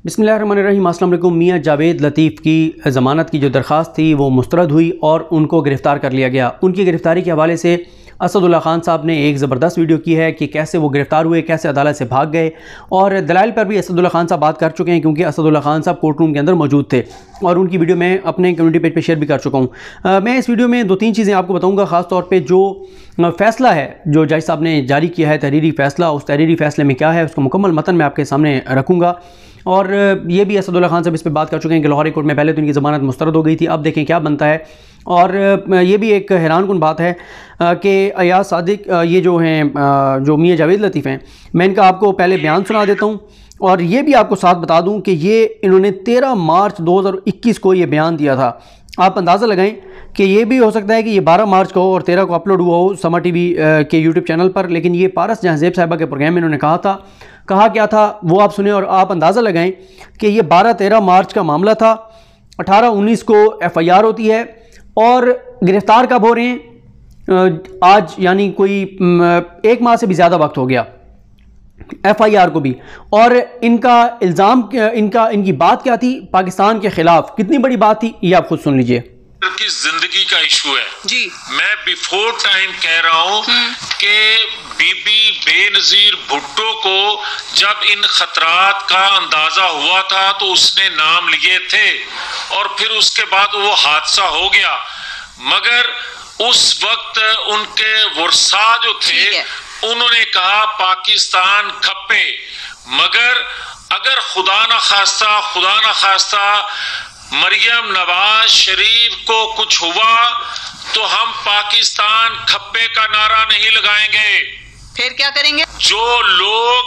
बिस्मिल्लाहिर्रहमानिर्रहीम। अस्सलाम वालेकुम। मियां जावेद लतीफ़ की ज़मानत की जो दरख्वास्त थी वो मुस्तरद हुई और उनको गिरफ़्तार कर लिया गया। उनकी गिरफ़्तारी के हवाले से असदुल्ला खान साहब ने एक ज़बरदस्त वीडियो की है कि कैसे वो गिरफ़्तार हुए, कैसे अदालत से भाग गए, और दलाइल पर भी असदुल्ला खान साहब बात कर चुके हैं क्योंकि असदुल्ला खान साहब कोर्ट रूम के अंदर मौजूद थे और उनकी वीडियो मैं अपने कम्युनिटी पेज पर शेयर भी कर चुका हूँ। मैं इस वीडियो में 2-3 चीज़ें आपको बताऊँगा। ख़ास तौर पर जो फ़ैसला है जो जज साहब ने जारी किया है, तहरीरी फ़ैसला, उस तहरीरी फ़ैसले में क्या है उसका मुकम्मल मतन मैं आपके सामने रखूँगा। और ये भी असदुल्ला खान साहब इस पर बात कर चुके हैं कि लाहौर कोर्ट में पहले तो इनकी ज़मानत मुस्तरद हो गई थी, अब देखें क्या बनता है। और ये भी एक हैरानकुन बात है कि अयाज सादिक ये जो हैं जो मियां जावेद लतीफ़ हैं, मैं इनका आपको पहले बयान सुना देता हूँ और ये भी आपको साथ बता दूँ कि ये इन्होंने 13 मार्च 2021 को ये बयान दिया था। आप अंदाज़ा लगाएं कि ये भी हो सकता है कि ये 12 मार्च को और 13 को अपलोड हुआ हो समा टीवी के यूट्यूब चैनल पर, लेकिन ये पारस जहांज़ेब साहिबा के प्रोग्राम में इन्होंने कहा क्या था वो आप सुने और आप अंदाज़ा लगाएं कि ये 12-13 मार्च का मामला था। 18-19 को FIR होती है और गिरफ़्तार कब हो रहे हैं आज, यानी कोई 1 माह से भी ज़्यादा वक्त हो गया FIR को भी। और इनका इल्ज़ाम इनकी बात क्या थी पाकिस्तान के ख़िलाफ़, कितनी बड़ी बात थी ये आप खुद सुन लीजिए। की जिंदगी का इशू है जी। मैं बिफोर टाइम कह रहा हूं कि बीबी बेनजीर भुट्टो को जब इन खतरात का अंदाजा हुआ था तो उसने नाम लिए थे और फिर उसके बाद वो हादसा हो गया, मगर उस वक्त उनके वर्सा जो थे उन्होंने कहा पाकिस्तान खप्पे, मगर अगर खुदा न खास्ता मरियम नवाज शरीफ को कुछ हुआ तो हम पाकिस्तान खप्पे का नारा नहीं लगाएंगे। फिर क्या करेंगे? जो लोग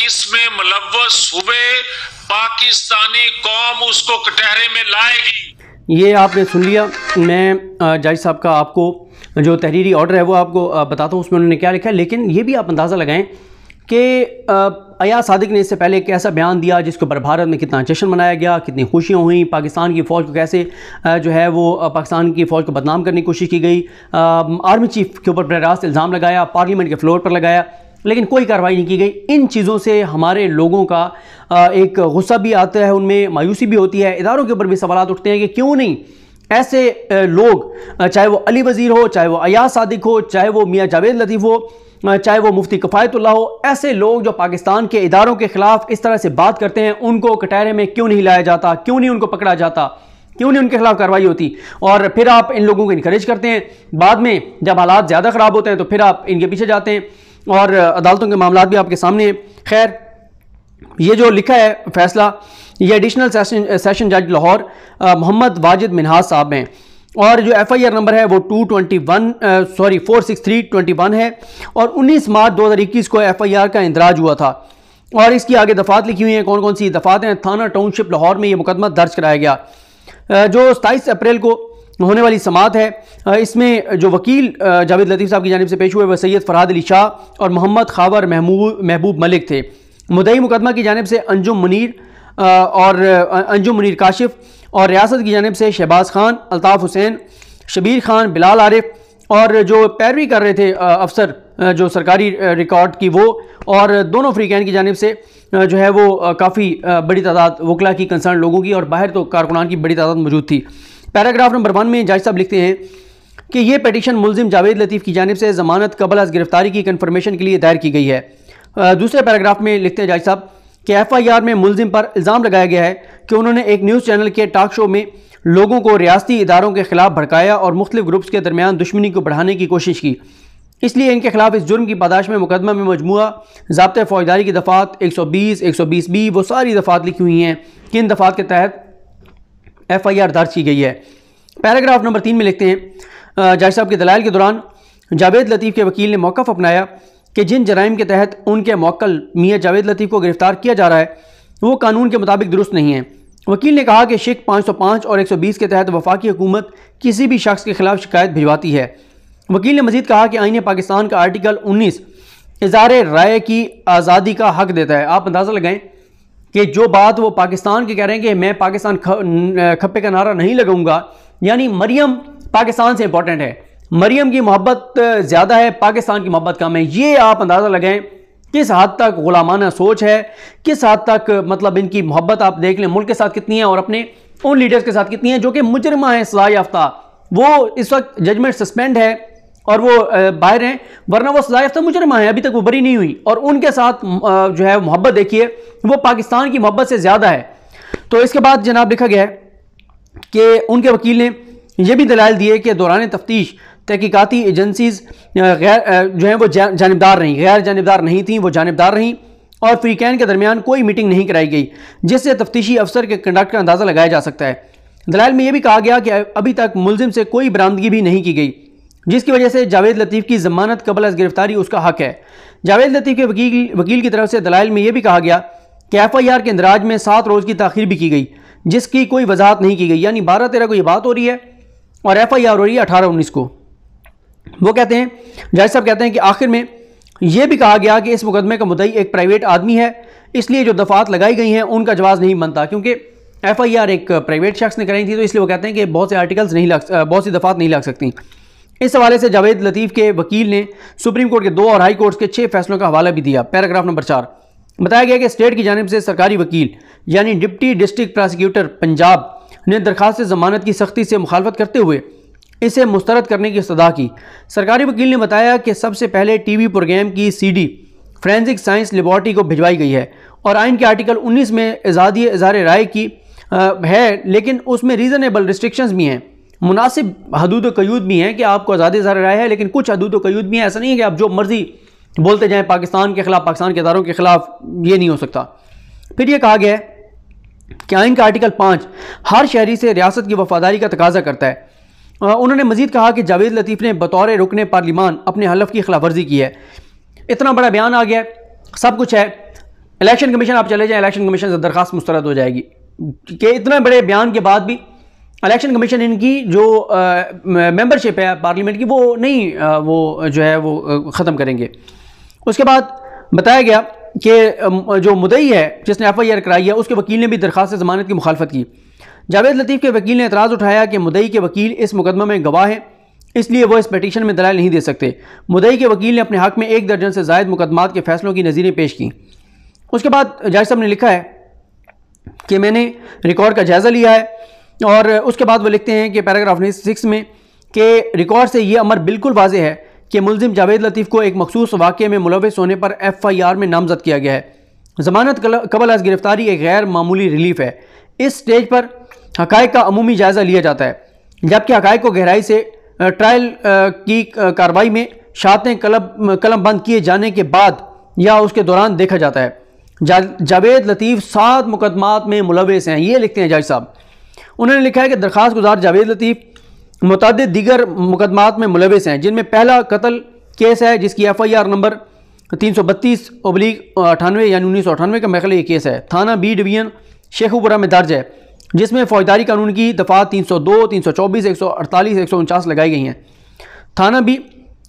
इसमें मुलव्वस हुए पाकिस्तानी कौम उसको कटहरे में लाएगी। ये आपने सुन लिया। मैं जज साहब का आपको जो तहरीरी ऑर्डर है वो आपको बताता हूँ उसमें उन्होंने क्या लिखा है, लेकिन ये भी आप अंदाज़ा लगाएं कि अयाज सादिक ने इससे पहले एक ऐसा बयान दिया जिसके ऊपर भारत में कितना जश्न मनाया गया, कितनी खुशियाँ हुई, पाकिस्तान की फ़ौज को कैसे जो है वो पाकिस्तान की फ़ौज को बदनाम करने की कोशिश की गई, आर्मी चीफ के ऊपर बरास्त इल्ज़ाम लगाया, पार्लियामेंट के फ्लोर पर लगाया, लेकिन कोई कार्रवाई नहीं की गई। इन चीज़ों से हमारे लोगों का एक गुस्सा भी आता है, उनमें मायूसी भी होती है, इदारों के ऊपर भी सवाल उठते हैं कि क्यों नहीं ऐसे लोग, चाहे वो अली वज़ीर हो, चाहे वो अयाज सादिक हो, चाहे वो मियां जावेद लतीफ़ हो, चाहे वो मुफ्ती किफ़ायतुल्लाह हो, ऐसे लोग जो पाकिस्तान के इदारों के ख़िलाफ़ इस तरह से बात करते हैं उनको कटहरे में क्यों नहीं लाया जाता, क्यों नहीं उनको पकड़ा जाता, क्यों नहीं उनके खिलाफ कार्रवाई होती। और फिर आप इन लोगों को इनकरेज करते हैं, बाद में जब हालात ज़्यादा ख़राब होते हैं तो फिर आप इनके पीछे जाते हैं और अदालतों के मामला भी आपके सामने। खैर, ये जो लिखा है फ़ैसला, ये एडिशनल सेशन जज लाहौर मोहम्मद वाजिद मिनहाज साहब हैं और जो FIR नंबर है वो 46321 है और 19 मार्च 2021 को FIR का इंदराज हुआ था और इसकी आगे दफ़ात लिखी हुई हैं। कौन कौन सी दफ़ात हैं? थाना टाउनशिप लाहौर में ये मुकदमा दर्ज कराया गया। जो 27 अप्रैल को होने वाली समाअत है, इसमें जो वकील जावेद लतीफ़ साहब की जानिब से पेश हुए वह सैयद फरहाद अली शाह और मोहम्मद खावर महबूब मलिक थे। मुद्दई मुकदमा की जानिब से अंजुम मुनीर काशिफ और रियासत की जानिब से शहबाज खान, अल्ताफ़ हुसैन, शबीर खान, बिलाल आरिफ, और जो पैरवी कर रहे थे अफसर जो सरकारी रिकॉर्ड की वो, और दोनों फ्रीकैन की जानिब से जो है वो काफ़ी बड़ी तादाद वकला की, कंसर्न लोगों की और बाहर तो कारकुनान की बड़ी तादाद मौजूद थी। पैराग्राफ नंबर 1 में जज साहब लिखते हैं कि ये पटिशन मुलजिम जावेद लतीफ़ की जानिब से ज़मानत कबल अज़ गिरफ़्तारी की कन्फर्मेशन के लिए दायर की गई है। दूसरे पैराग्राफ में लिखते हैं जज साहब कि FIR में मुलजिम पर इल्ज़ाम लगाया गया है कि उन्होंने एक न्यूज़ चैनल के टॉक शो में लोगों को रियासती इदारों के खिलाफ भड़काया और मुख्तलिफ ग्रुप्स के दरमियान दुश्मनी को बढ़ाने की कोशिश की, इसलिए इनके खिलाफ इस जुर्म की पादाश में मुकदमा में मजमूआ ज़ाब्ते फ़ौजदारी की दफ़ात 120, 120B वो सारी दफ़ात लिखी हुई हैं कि इन दफ़ात के तहत FIR दर्ज की गई है। पैराग्राफ नंबर 3 में लिखते हैं जज साहब के दलाइल के दौरान जावेद लतीफ़ के वकील ने मौक़िफ़ अपनाया कि जिन जराइम के तहत उनके मौक्कल मियां जावेद लतीफ़ को गिरफ़्तार किया जा रहा है वो कानून के मुताबिक दुरुस्त नहीं है। वकील ने कहा कि शिक 505 और 120 के तहत वफाकी हुकूमत किसी भी शख्स के खिलाफ शिकायत भिजवाती है। वकील ने मज़ीद कहा कि आईन पाकिस्तान का आर्टिकल 19 इज़हार राय की आज़ादी का हक देता है। आप अंदाज़ा लगाएं कि जो बात वो पाकिस्तान के कह रहे हैं कि मैं पाकिस्तान खप्पे का नारा नहीं लगाऊंगा, यानी मरियम पाकिस्तान से इंपॉर्टेंट है, मरियम की मोहब्बत ज़्यादा है, पाकिस्तान की मोहब्बत कम है। ये आप अंदाज़ा लगाएं किस हद तक गुलामाना सोच है, किस हद तक मतलब इनकी मोहब्बत आप देख लें मुल्क के साथ कितनी है और अपने उन लीडर्स के साथ कितनी है जो कि मुजरिमा है, सजा याफ्ता। वो इस वक्त जजमेंट सस्पेंड है और वो बाहर हैं, वरना वो सजा याफ्ता मुजरिमा है, अभी तक वो बरी नहीं हुई। और उनके साथ जो है मोहब्बत देखिए वो पाकिस्तान की मोहब्बत से ज़्यादा है। तो इसके बाद जनाब लिखा गया है कि उनके वकील ने यह भी दलाइल दिए कि दौरान तफ्तीश तहकीकाती एजेंसीज गैर जो है वो जानिबदार रहीं, गैर जानिबदार नहीं थी, वो जानिबदार रहीं और फ्रीकैन के दरमियान कोई मीटिंग नहीं कराई गई जिससे तफ्तीशी अफसर के कंडक्ट का अंदाज़ा लगाया जा सकता है। दलाइल में यह भी कहा गया कि अभी तक मुलजिम से कोई बरामदगी भी नहीं की गई, जिसकी वजह से जावेद लतीफ़ की ज़मानत कबल अज़ गिरफ्तारी उसका हक है। जावेद लतीफ़ के वकील की तरफ से दलाइल में यह भी कहा गया कि FIR के इंदराज में 7 रोज़ की ताख़ीर भी की गई, जिसकी कोई वजाहत नहीं की गई। यानी 12-13 को ये बात हो रही है और FIR हो रही है 18-19 को। वो कहते हैं, जज साहब कहते हैं कि आखिर में यह भी कहा गया कि इस मुकदमे का मुद्दई एक प्राइवेट आदमी है, इसलिए जो दफात लगाई गई हैं उनका जवाब नहीं बनता, क्योंकि FIR एक प्राइवेट शख्स ने कराई थी, तो इसलिए वो कहते हैं कि बहुत से आर्टिकल्स नहीं बहुत सी दफात नहीं लग सकती। इस हवाले से जावेद लतीफ़ के वकील ने सुप्रीम कोर्ट के 2 और हाई कोर्ट के 6 फैसलों का हवाला भी दिया। पैराग्राफ नंबर 4 बताया गया कि स्टेट की जानिब से सरकारी वकील यानी डिप्टी डिस्ट्रिक्ट प्रोसिक्यूटर पंजाब ने दरखास्त जमानत की सख्ती से मुखालफत करते हुए इसे मुस्तरद करने की सदा की। सरकारी वकील ने बताया कि सबसे पहले TV प्रोग्राम की CD फोरेंसिक साइंस लेबॉर्ट्री को भिजवाई गई है और आइन के आर्टिकल 19 में आज़ादी इज़हार राय की है, लेकिन उसमें रीज़नेबल रिस्ट्रिक्शंस भी हैं, मुनासिब हदूद क़यूद भी हैं कि आपको आज़ादी इज़हार राय है, लेकिन कुछ हदूद क़यूद भी हैं। ऐसा नहीं है कि आप जो मर्ज़ी बोलते जाएँ पाकिस्तान के ख़िलाफ़, पाकिस्तान के इदारों के ख़िलाफ़, ये नहीं हो सकता। फिर ये कहा गया है कि आइन का आर्टिकल 5 हर शहरी से रियासत की वफादारी का तकाजा करता है। उन्होंने मजीद कहा कि जावेद लतीफ़ ने बतौर रुकने पार्लिमान अपने हलफ की खिलाफ वर्जी की है। इतना बड़ा बयान आ गया, सब कुछ है। इलेक्शन कमीशन आप चले जाएं, इलेक्शन कमीशन से दरखास्त मुस्तरद हो जाएगी कि इतने बड़े बयान के बाद भी इलेक्शन कमीशन इनकी जो मेंबरशिप है पार्लियामेंट की वो नहीं वो जो है वो ख़त्म करेंगे। उसके बाद बताया गया कि जो मुद्दई है जिसने FIR कराई है उसके वकील ने भी दरखास्त ज़मानत की मुखालफत की। जावेद लतीफ़ के वकील ने एतराज़ उठाया कि मुद्दई के वकील इस मुकदमा में गवाह हैं, इसलिए वो इस पिटीशन में दलाइल नहीं दे सकते। मुद्दई के वकील ने अपने हक़ में 1 दर्जन से ज़ायद मुकदमात के फ़ैसलों की नज़ीरें पेश की। उसके बाद जज साहब ने लिखा है कि मैंने रिकॉर्ड का जायज़ा लिया है और उसके बाद वो लिखते हैं कि पैराग्राफ 6 में कि रिकॉर्ड से ये अमर बिल्कुल वाज़ेह है कि मुलजिम जावेद लतीफ़ को एक मखसूस वाक़े में मुलव्वस होने पर FIR में नामज़द किया गया है। ज़मानत कबल अज़ गिरफ्तारी एक गैर मामूली रिलीफ है। इस स्टेज पर हक़ाइक़ का अमूमी जायज़ा लिया जाता है, जबकि हक़ाइक़ को गहराई से ट्रायल की कार्रवाई में शातें कलम बंद किए जाने के बाद या उसके दौरान देखा जाता है। जावेद लतीफ़ 7 मुकदमात में मुलव्वस हैं, ये लिखते हैं जज साहब। उन्होंने लिखा है कि दरखास्त गुजार जावेद लतीफ़ मुतअद्दिद दीगर मुकदमात में मुलव्वस हैं, जिनमें पहला कत्ल केस है जिसकी FIR नंबर 332/98 यानी 1998 का महल ये केस है। थाना B डिवीज़न शेखुपुरा में दर्ज है, जिसमें फौजदारी कानून की दफ़ा 302, 324, 148, 149 लगाई गई हैं। थाना B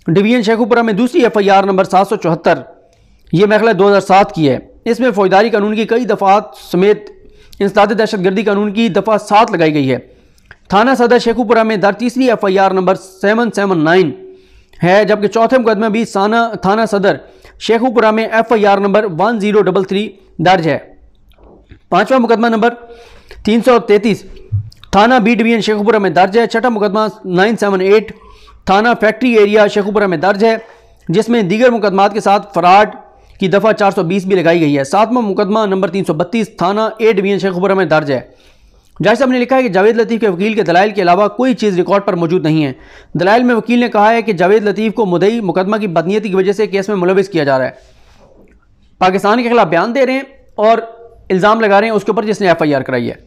डिवीज़न शेखुपुरा में दूसरी FIR नंबर 774 ये महल 2007 की है। इसमें फौजदारी कानून की कई दफ़ात समेत इंसदाद दहशतगर्दी कानून की दफ़ा 7 लगाई गई है। थाना सदर शेखुपुरा में दर्ज तीसरी FIR नंबर 779 है, जबकि चौथे मुकदमे भी थाना सदर शेखुपुरा में FIR नंबर 1033 दर्ज है। पाँचवा मुकदमा नंबर 333 थाना B डिवीज़न शेखुपुरा में दर्ज है। छठा मुकदमा 978 थाना फैक्ट्री एरिया शेखुपुरा में दर्ज है, जिसमें दीगर मुकदमात के साथ फराड की दफ़ा 420 भी लगाई गई है। सातवां मुकदमा नंबर 332 थाना A डिवीज़न शेखुपुरा में दर्ज है। जज साहब ने लिखा है कि जावेद लतीफ़ के वकील के दलाइल के अलावा कोई चीज़ रिकॉर्ड पर मौजूद नहीं है। दलाइल में वकील ने कहा है कि जावेद लतीफ़ को मुद्दई मुकदमा की बदनीयती की वजह से केस में मुलव्वस किया जा रहा है, पाकिस्तान के खिलाफ बयान दे रहे हैं और इल्ज़ाम लगा रहे हैं उसके ऊपर जिसने FIR कराई है।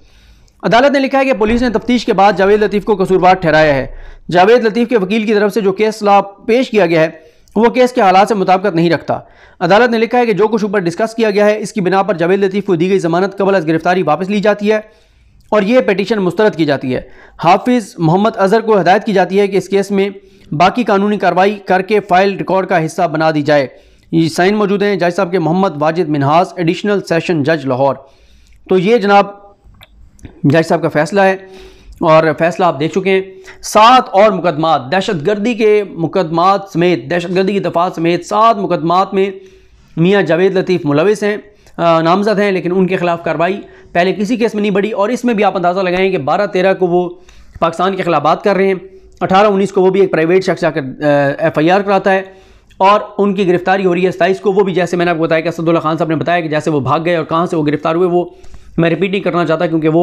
अदालत ने लिखा है कि पुलिस ने तफ्तीश के बाद जावेद लतीफ़ को कसूरवार ठहराया है। जावेद लतीफ़ के वकील की तरफ से जो केस ला पेश किया गया है वो केस के हालात से मुताबिकत नहीं रखता। अदालत ने लिखा है कि जो कुछ ऊपर डिस्कस किया गया है इसकी बिना पर जावेद लतीफ़ को दी गई ज़मानत कबल अज़ गिरफ्तारी वापस ली जाती है और ये पिटीशन मुस्तरद की जाती है। हाफिज़ मोहम्मद अज़हर को हिदायत की जाती है कि इस केस में बाकी कानूनी कार्रवाई करके फ़ाइल रिकॉर्ड का हिस्सा बना दी जाए। ये साइन मौजूद हैं जज साहब के मोहम्मद वाजिद मिनहास, एडिशनल सेशन जज लाहौर। तो ये जनाब जज साहब का फ़ैसला है और फैसला आप देख चुके हैं। 7 और मुकदमात दहशतगर्दी के मुकदमात समेत, दहशतगर्दी की दफ़ात समेत 7 मुकदमात में मियाँ जावेद लतीफ़ मुलविस हैं, नामजद हैं, लेकिन उनके ख़िलाफ़ कार्रवाई पहले किसी केस में नहीं बढ़ी। और इसमें भी आप अंदाज़ा लगाएं कि 12-13 को वो पाकिस्तान के ख़िलाफ़ बात कर रहे हैं, 18-19 को वो भी एक प्राइवेट शख्स आकर FIR कराता है और उनकी गिरफ्तारी हो रही है 27 को। वो भी जैसे मैंने आपको बताया कि असदुल्ला खान साहब ने बताया कि जैसे वो भाग गए और कहाँ से वो गिरफ्तार हुए, वो मैं रिपीट नहीं करना चाहता क्योंकि वो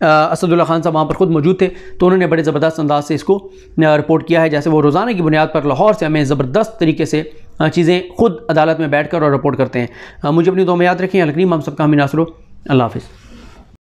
असदुल्ला खान साहब वहाँ पर ख़ुद मौजूद थे, तो उन्होंने बड़े ज़बरदस्त अंदाज से इसको रिपोर्ट किया है। जैसे वो रोज़ाना की बुनियाद पर लाहौर से हमें ज़बरदस्त तरीके से चीज़ें खुद अदालत में बैठ कर और रिपोर्ट करते हैं। मुझे अपनी दुआ में याद रखें। अलकरीम हम सबका हामी नासरो। अल्लाह हाफ़िज़।